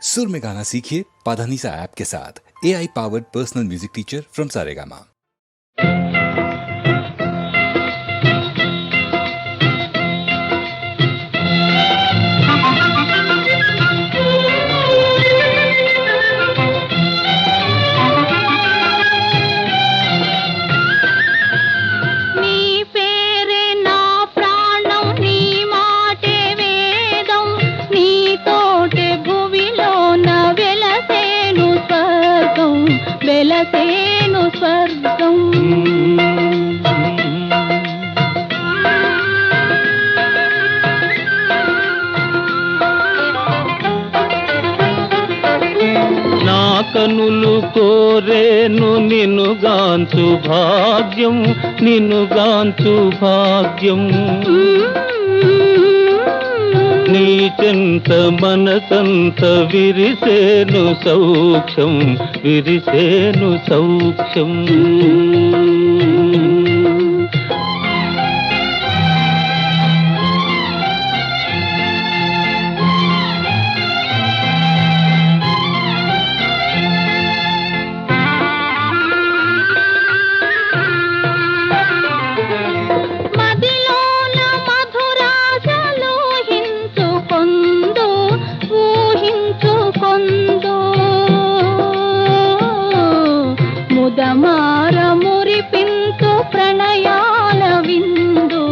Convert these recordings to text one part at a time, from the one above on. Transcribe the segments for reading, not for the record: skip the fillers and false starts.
सुर में गाना सीखिए पाधानीसा ऐप के साथ। AI powered personal music teacher from Saregama. వెలసేను స్వర్గం నా కనులు కోరేను నిన్నుగాంచు భాగ్యం నిన్నుగాంచు భాగ్యం నీ చెంత మనసంత విరిసేను సౌఖ్యం విరిసేను సౌఖ్యం ముదమార మురిపించు ప్రణయాల విందు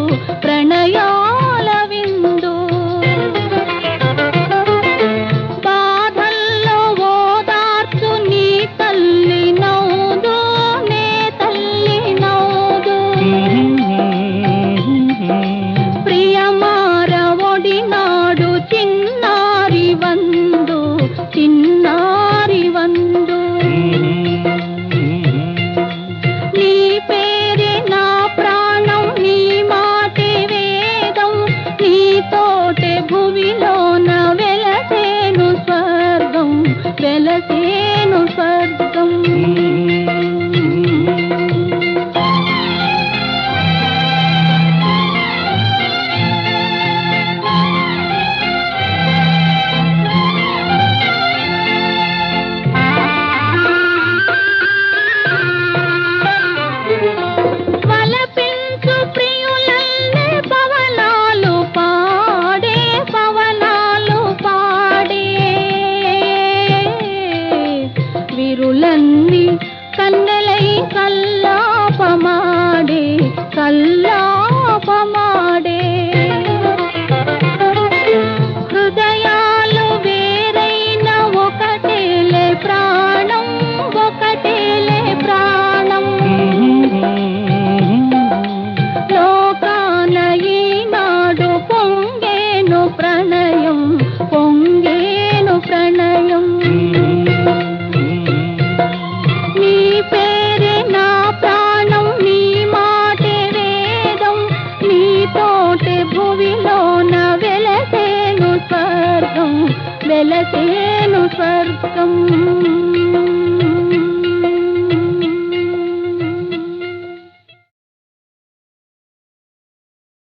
ప్రణయాల విందు బాధల్లో ఓదార్చు నీ తల్లి నవ్వుదు నే తల్లి నవ్వుదు ప్రియమార ఒడినాడు చిన్నారి వందు చిన్నారి వందు వెలసేను స్వర్గం వలపించు ప్రియులల్లే పవనాలు పాడే పవనాలు పాడే విరులన్నీ కన్నెలై కల్లాపమాడే కల్లాపమాడే హృదయాలు వేరైన ఒకటేలే ప్రాణం ఒకటేలే ప్రాణం లోకాన ఈనాడు పొంగేను ప్రణయం పొంగేను ప్రణయం వెలసేను స్వర్గం